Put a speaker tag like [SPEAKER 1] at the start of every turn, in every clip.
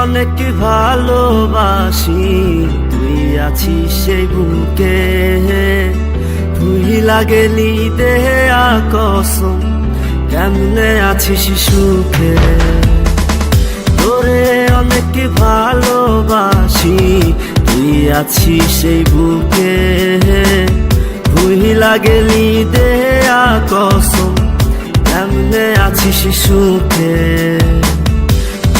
[SPEAKER 1] অনেক ভালোবাসি, তুই আছিস সেই বুকে, তুই লাগেলি দেহে কসম, কেমনে আছিস সুখে। তোরে অনেক ভালোবাসি, তুই আছিস সেই বুকে, তুই লাগেলি দেহে কসম, কেমনে আছিস সুখে।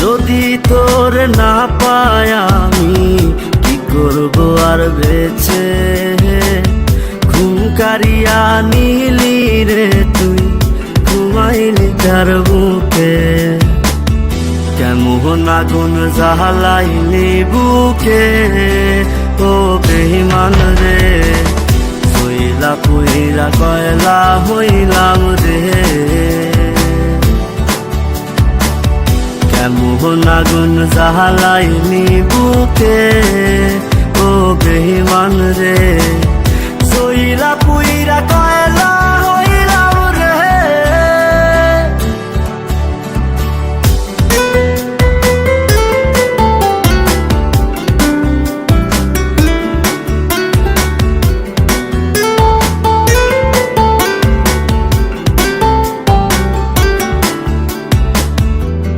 [SPEAKER 1] যদি তোর না পাই আমি কি করব আর বেঁচে, ঘুম কারিয়া নিলি রে তুই, ঘুমাইলি তার বুকে। কেমন আগুন জ্বালাইলি বুকে, ও বেঈমান রে, হইলা পুইরা কয়লা হইলাম রে। কেমন আগুন জ্বালাইলি বুকে, ও বেঈমান রে, হইলা পুইরা কয়লা হইলাম রে।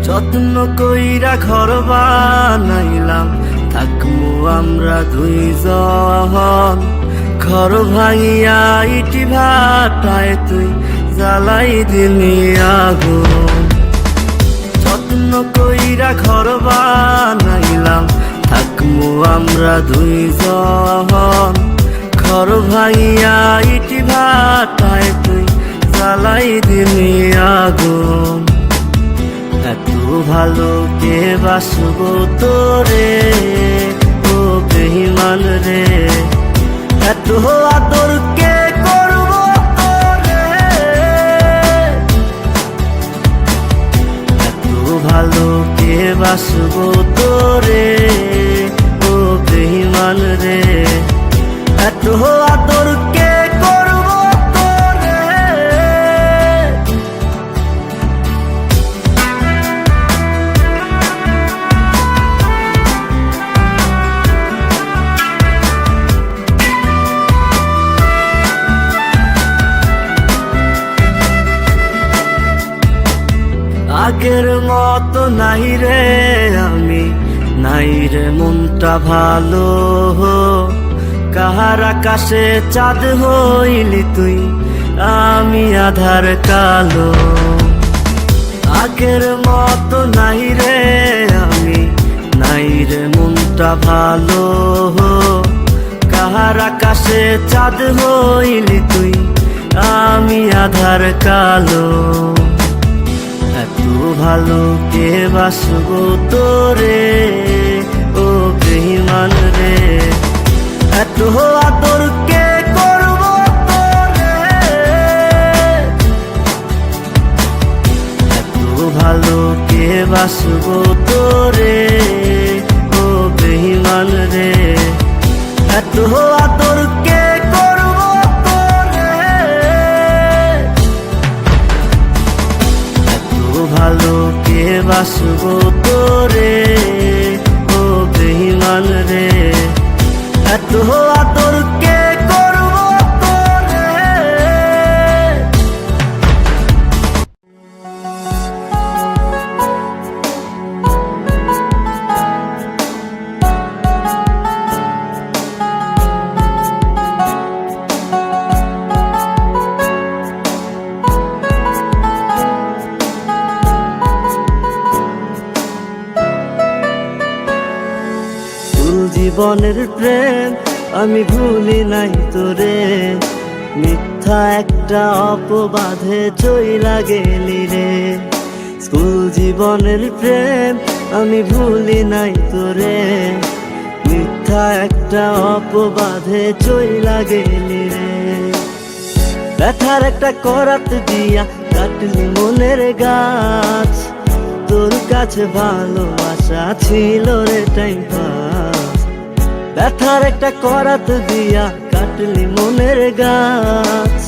[SPEAKER 1] যত্ন কইরা ঘর বানাইলাম, থাকমু আমরা দুইজন, ঘর ভাঙিয়া ইটি ভাটায় তুই জ্বালাই দিলি আগুন। যত্ন কইরা ঘর বানাইলাম, থাকমু আমরা দুইজন, ঘর ভাঙিয়া ইটি ভাটায় তুই জ্বালাই দিলি আগুন। এত ভালো কে বাসবো তোরে, ও বেঈমান রে, এত আদর কে করবো তোরে, এত ভালো কে বাসবো তোরে, ও বেঈমান রে, এত আদর কে করবো তোরে। আগের মতো নাই রে আমি, নাই রে মনটা ভালো, কাহার আকাশে চাঁদ হইলি তুই, আমি আধার কালো। আগের মতো নাই রে আমি, নাই রে মনটা ভালো, কাহার আকাশে চাঁদ হইলি তুই, আমি আধার কালো। এত ভালো কে বাসবো তোরে, ও বেঈমান রে, এত আদর কে করবো তোরে, এত ভালো কে বাসবো তোরে, ও বেঈমান রে, এত আদর কে করবো তোরে। ভালো কে বাসবো তোরে, ও বেঈমান রে, এত আদর কে করবো তোরে। জীবনের প্রেম আমি ভুলি নাই তোরে, মিথ্যা একটা অপবাদে চইলা গেলি রে। স্কুল জীবনের প্রেম আমি ভুলি নাই তোরে, মিথ্যা একটা অপবাদে চইলা গেলি রে। ব্যথার একটা করাত দিয়া কাটলি মনের গাছ, তোর কাছে ভালোবাসা ছিল রে টাইম পাস। ব্যথার একটা করাত দিয়া কাটলি মনের গাছ,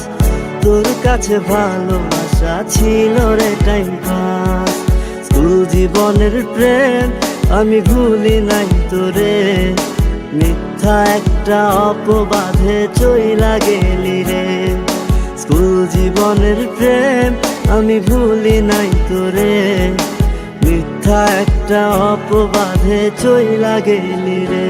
[SPEAKER 1] তোর কাছে ভালোবাসা ছিল রে টাইম পাস। স্কুল জীবনের প্রেম আমি ভুলি নাই তোরে। মিথ্যা একটা অপবাদে চইলা গেলি রে। স্কুল জীবনের প্রেম আমি ভুলি নাই তোরে। মিথ্যা একটা অপবাদে চইলা গেলি রে।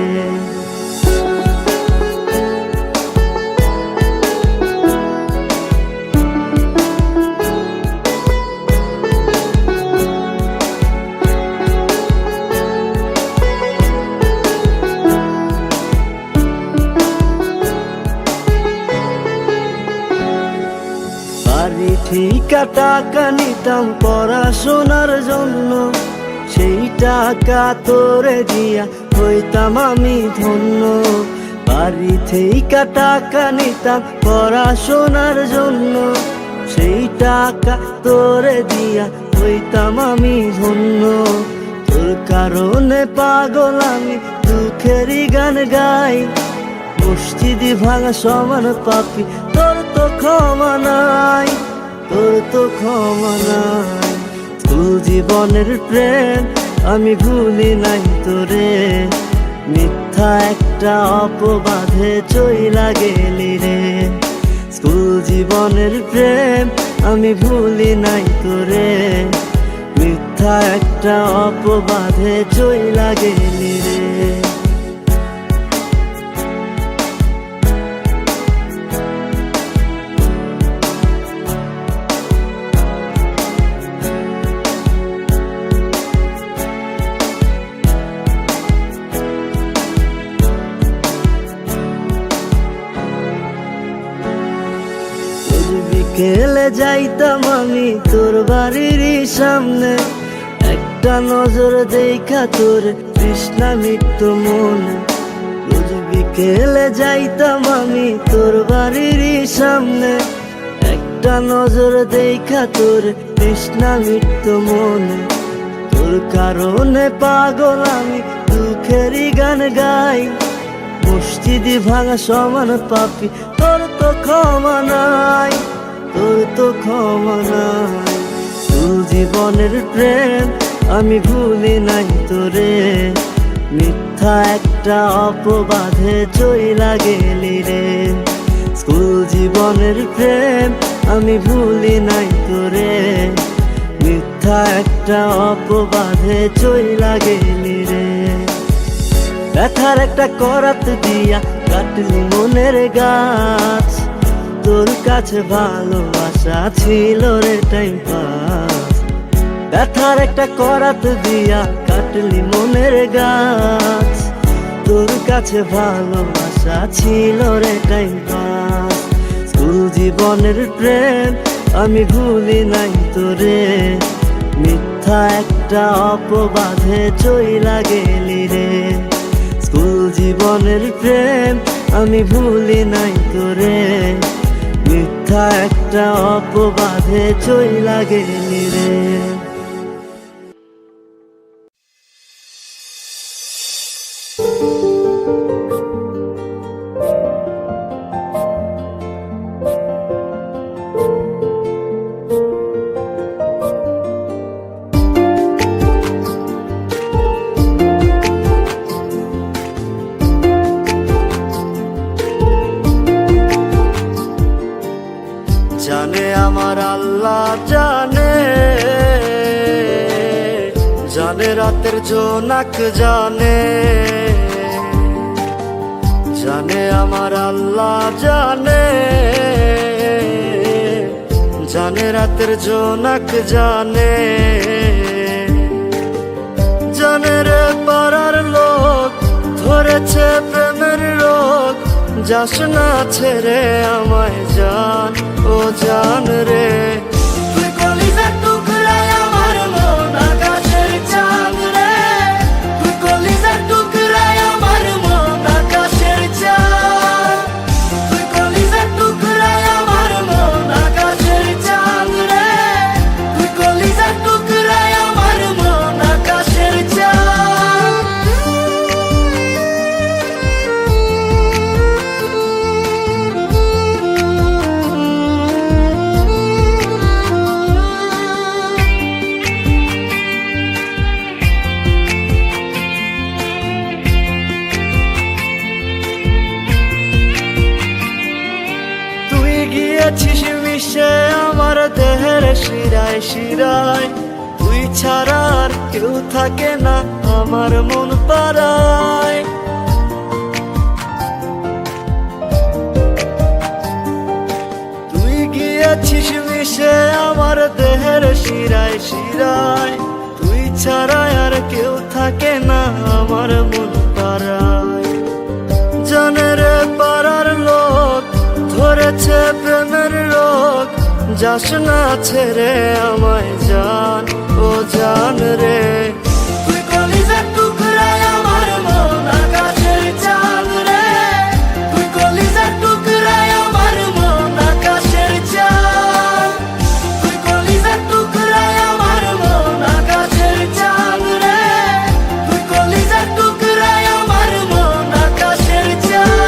[SPEAKER 1] বাড়ি ঠিকা টাকা নিতাম পড়াশোনার জন্য, সেই টাকা তোরে দিয়া হইতাম আমি ধন্য। বাড়ি ঠিকা টাকা নিতাম পড়াশোনার জন্য, সেই টাকা তোরে দিয়া হইতাম আমি ধন্য। তোর কারণে পাগল আমি দুঃখেরই গান গাই, মসজিদি ভাঙা সমান পাপি তোর তো ক্ষমা নাই, তোর তো ক্ষমা নাই। স্কুল জীবনের প্রেম আমি ভুলি নাই তোরে। মিথ্যা একটা অপবাদে চইলা গেলি রে। স্কুল জীবনের প্রেম আমি ভুলি নাই তোরে। মিথ্যা একটা অপবাদে চইলা গেলি রে। বিকেলে যাইতাম আমি তোর বাড়ির সামনে, একটা নজর দেখা তোর তৃষ্ণা মিটতো মনে। রোজ বিকেলে যাইতাম আমি তোর বাড়ির সামনে, একটা নজর দেখা তোর তৃষ্ণা মিটতো মনে। তোর কারণে পাগল আমি দুঃখেরই গান গাই, মসজিদি ভাঙা সমান পাপি তোর তো ক্ষমা নাই, তোর তো ক্ষমা নাই। স্কুল জীবনের প্রেম আমি ভুলি নাই তোরে। মিথ্যা একটা অপবাদে চইলা গেলি রে। স্কুল জীবনের প্রেম আমি ভুলি নাই তোরে। মিথ্যা একটা অপবাদে চইলা গেলি রে। ব্যথার একটা করাত দিয়া কাটলি মনের গাছ, তোর কাছে ভালোবাসা ছিল রে টাইম পাস। ব্যথার একটা করাত দিয়া কাটলি মনের গাছ, তোর কাছে ভালোবাসা ছিল রে টাইম পাস। স্কুল জীবনের প্রেম আমি ভুলি নাই তোরে। মিথ্যা একটা অপবাদে চইলা গেলি রে। স্কুল জীবনের প্রেম আমি ভুলি নাই তোরে। মিথ্যা একটা অপবাদে চইলা গেলি রে। জানে আমার আল্লাহ জানে, জানে রাতের জোনাক জানে। জানে আমার আল্লাহ জানে, জানে রাতের জোনাক জানে। জানে রে পাড়ার লোক ধরেছে প্রেমের রোগ, যাস না ছেড়ে আমায় জান ও জান রে। তুই কলিজার টুকরায় আমার মন আকাশের চাঁদ রে। তুই কলিজার টুকরায় আমার মন আকাশের চাঁদ। তুই কলিজার টুকরায় আমার মন আকাশের চাঁদ রে। তুই কলিজার টুকরায় আমার মন আকাশের চাঁদ। শিরায় শিরায়, তুই ছাড়া আর কেউ থাকে না আমার মন পাড়ায়। তুই গিয়েছিস মিশে আমার দেহের শিরায় শিরায়, তুই ছাড়া আর কেউ থাকে না আমার মন পাড়ায়। জানের পাড়ার লোক ধরেছে প্রেমের রোগ, যাস না ছেড়ে আমায় জান, ও জান রে। তুই কলিজার টুকরায় আমার মন আকাশের চাঁদ রে, তুই কলিজার টুকরায় আমার মন আকাশের চাঁদ, তুই কলিজার টুকরায় আমার মন আকাশের চাঁদ রে, তুই কলিজার টুকরায় আমার মন আকাশের চাঁদ।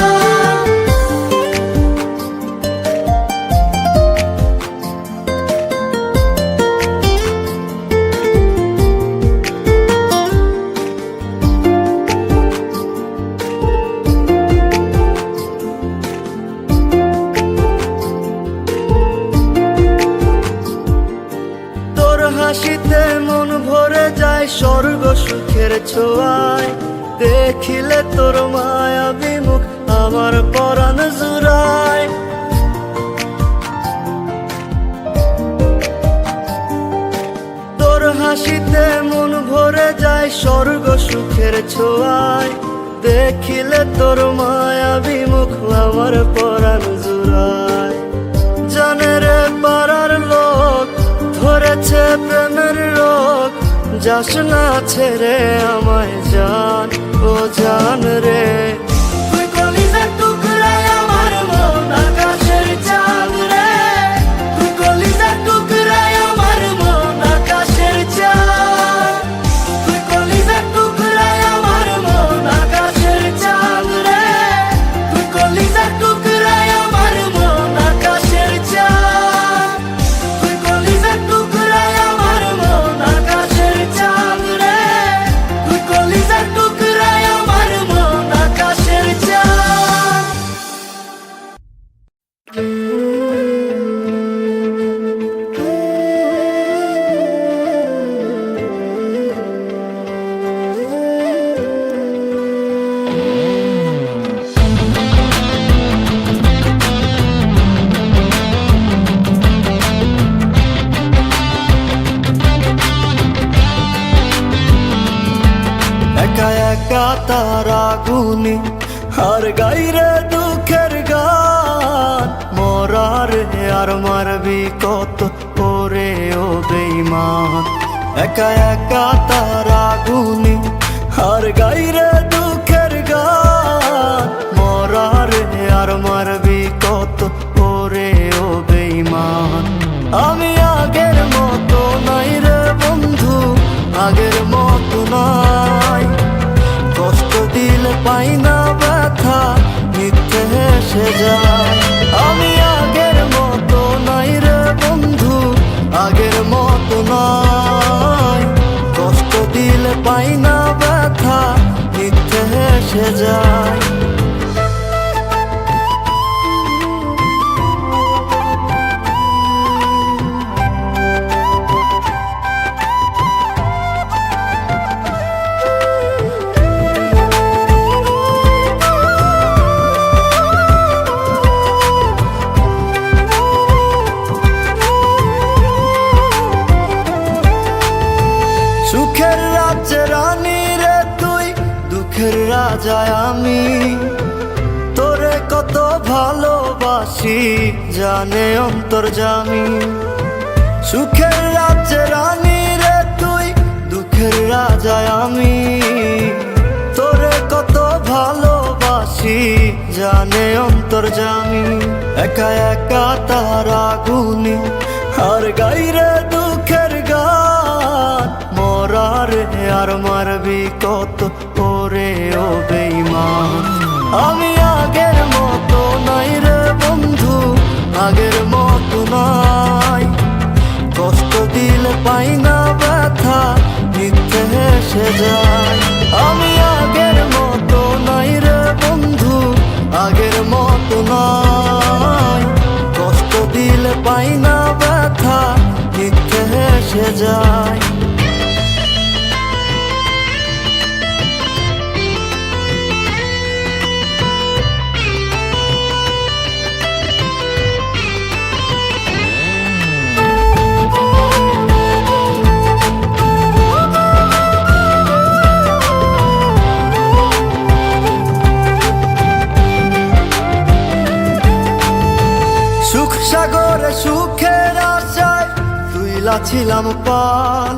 [SPEAKER 1] হাসিতে মন ভরে যায় স্বর্গ সুখের ছোঁয়ায়, দেখিলে তোর মায়াবী মুখ আমার পরাণ জুড়ায়। তোর হাসিতে মন ভরে যায় স্বর্গ সুখের ছোঁয়ায়, দেখিলে তোর মায়াবী মুখ আমার পরাণ জুড়ায়। জানের পাড়ার লোক ধরেছে প্রেমের রোগ, যাস না ছেড়ে আমায় জান, ও জান রে। তুই কলিজার টুকরায় আমার মন আকাশের চাঁদ রে, তুই কলিজার টুকরায় আমার মন আকাশের চাঁদ, তুই কলিজার টুকরায় আমার মন আকাশের চাঁদ রে, তুই কলিজার টুকরায় আমার মন আকাশের চাঁদ, তুই কলিজার টুকরায় আমার মন আকাশের চাঁদ রে, তুই কলিজার টুকরায় আমার মন আকাশের চাঁদ। একা একা তারা গুনি আর গাইরে দুঃখের গান, মরারে আর মারবি কত করে ও বেঈমান। একা একা তারা গুনি আর গাইরে দুঃখের গান, মরারে আর মারবি কত করে ও বেঈমান। আমি আগের মতো নাই রে বন্ধু, আগের মতো নাই, কষ্ট দিলে পাই না ব্যথা, মিথ্যে হেসে যায়। আমি আগের মতো নাই রে বন্ধু, আগের মতো নাই, কষ্ট দিলে পাই না ব্যথা, মিথ্যে হেসে যায়। সুখের রাজ্যে রানী রে তুই, দুঃখের রাজায় আমি, তোরে কত ভালোবাসি জানে অন্তর্যামী। সুখের রাজ্যে রানী রে তুই, দুঃখের রাজায় আমি, তোরে কত ভালোবাসি জানে অন্তর্যামী। একা একা তারা গুনি আর গাইরে দুঃখের গান, মরারে আর মারবি কত করে ও বেঈমান। আমি আগের মতো নাই রে বন্ধু, আগের মতো নাই, কষ্ট দিলে পাই না ব্যথা, মিথ্যে হেসে যায়। আমি আগের মতো নাই রে বন্ধু, আগের মতো নাই, কষ্ট দিলে পাই না ব্যথা, মিথ্যে হেসে যায়। সুখ সাগরে সুখের আশায় তুইলা ছিলাম পাল,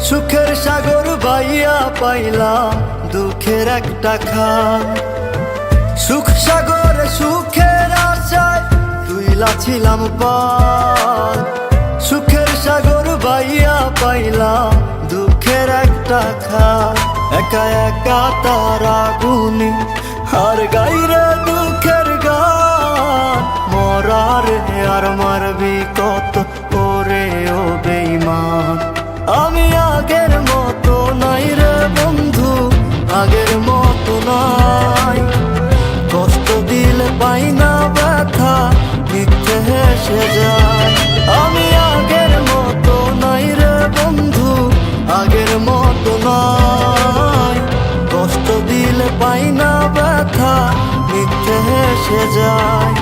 [SPEAKER 1] সুখের সাগর বাইয়া পাইলাম দুঃখের একটা খাল। সুখ সাগরে সুখের আশায় তুইলা ছিলাম পাল, সুখের সাগর বাইয়া পাইলাম দুঃখের একটা খাল। একা একা তারা গুনি আর গাইরে দুঃখের গান, মরারে আর মারবি কত করে ও বেঈমান। আমি আগের মতো নাই রে বন্ধু, আগের মতো নাই, কষ্ট দিলে পাই না ব্যথা, মিথ্যে হেসে যায়। আমি আগের মতো নাই রে বন্ধু, আগের মতো নাই, কষ্ট দিলে পাই না ব্যথা, মিথ্যে হেসে যায়।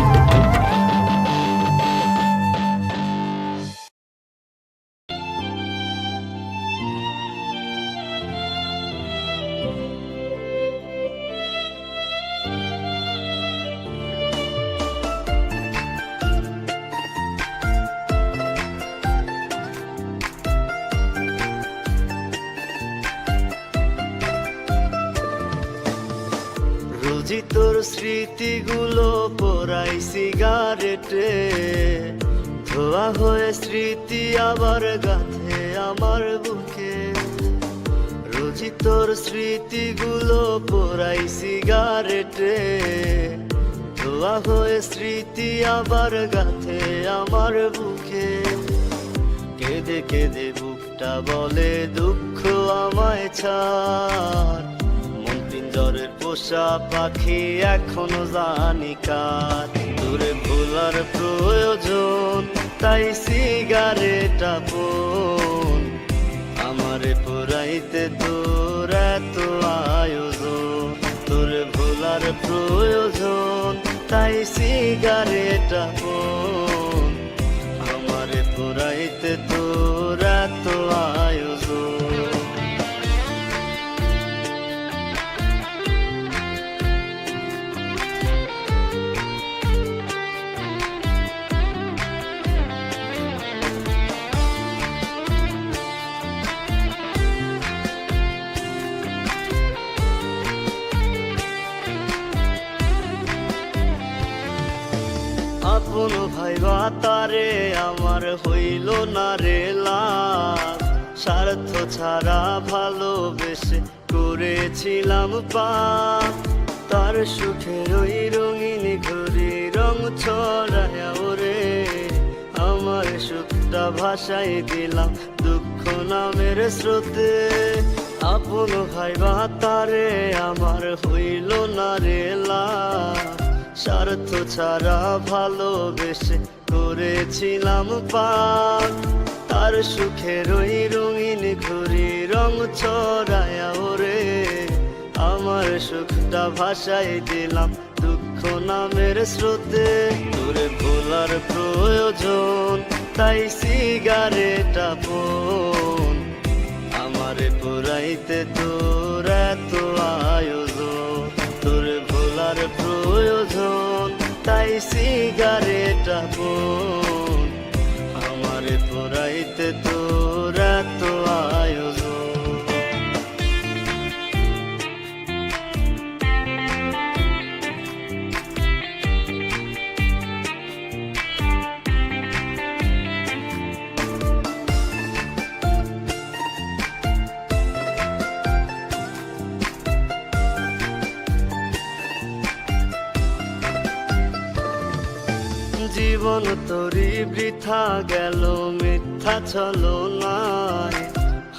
[SPEAKER 1] রোজি তোর স্মৃতিগুলো পোড়াই সিগারেটে, ধোয়া হয়ে স্মৃতি আবার গাঁথে আমার বুকে। রোজি তোর স্মৃতিগুলো পোড়াই সিগারেটে, ধোয়া হয়ে স্মৃতি আবার গাঁথে আমার বুকে। কেঁদে কেঁদে বুকটা বলে দুঃখ আমায় ছাড়, পিঞ্জরের পোষা পাখি এখনো জানি কার। দূরে ভোলার প্রয়োজন তাই সিগারেট আপন, আমারে পোড়াইতে তোর এত আয়োজন। তোরে ভোলার প্রয়োজন তাই সিগারেট আপন, আমারে পোড়াইতে তোর এত আয়োজন। আপন ভাইবা তারে আমার হইল না রে লাভ, স্বার্থ ছাড়া ভালোবেসে করেছিলাম পাপ। তার সুখের ওই রঙিন ঘুরি রং ছড়ায় ওরে, আমার সুখটা ভাসাই দিলাম দুঃখ নামের স্রোতে। আপন ভাইবা তারে আমার হইল না রে লাভ, স্বার্থ ছাড়া ভালোবেসে করেছিলাম পাপ। তার সুখের ওই রঙিন ঘুরি রং ছড়ায় ওরে, আমার সুখটা ভাসাই দিলাম দুঃখ নামের স্রোতে। তোরে ভোলার প্রয়োজন তাই সিগারেট আপন, আমারে পোড়াইতে তোর এত আয়োজন। তোরে ভোলার প্রয়োজন তাই সিগারেট আপন, আমারে পোড়াইতে তোর এত আয়োজন। জীবন তোরি বৃথা গেল মিথ্যা ছলনায়,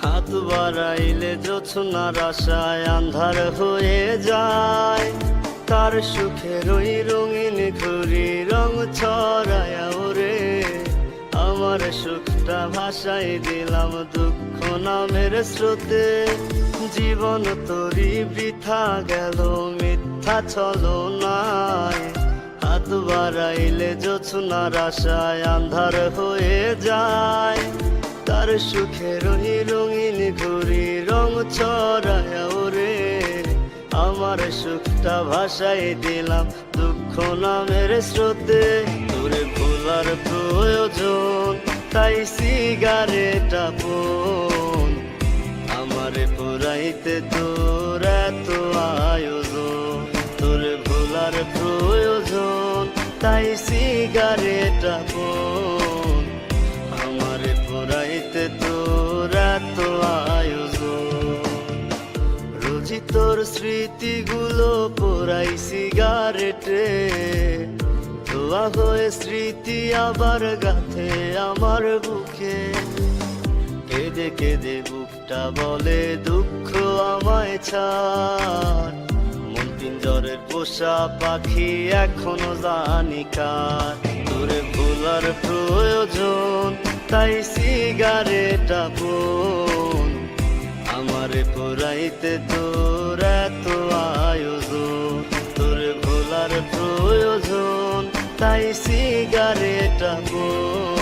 [SPEAKER 1] হাত বাড়াইলে জোছনার আশায় আন্ধার হয়ে যায়। তার সুখের ওই রঙিন ঘুরি রং ছড়ায় ওরে, আমার আমার সুখটা ভাসাই দিলাম দুঃখ নামের স্রোতে। জীবন তোরই বৃথা গেল মিথ্যা ছলনায়, হাত বাড়াইলে জোছনার আশায় আন্ধার হয়ে যায়। তার সুখের রঙিন ঘুরি রং ছড়ায় ওরে, আমার সুখটা ভাসাই দিলাম দুঃখ নামের স্রোতে। তোরে ভোলার প্রয়োজন তাই সিগারেট আপন, আমারে পুরাইতে তোর এত আয়োজন। তোরে ভোলার প্রয়োজন তাই সিগারেট আপন, আমারে পুরাইতে তোর এত আয়োজন। রোজি তোর স্মৃতিগুলো পোড়াই সিগারেটে, ধোয়া হয়ে স্মৃতি আবার গাথে আমার বুকে। কেঁদে কেঁদে বুকটা বলে দুঃখ আমায় ছাড়, মন পিঞ্জরের পোষা পাখি এখনো জানি কার। তোরে ভোলার প্রয়োজন তাই সিগারেট আপন, আমারে পুরাইতে তোর এত আয়োজন। তোরে ভোলার প্রয়োজন তাই সিগারেট আপন,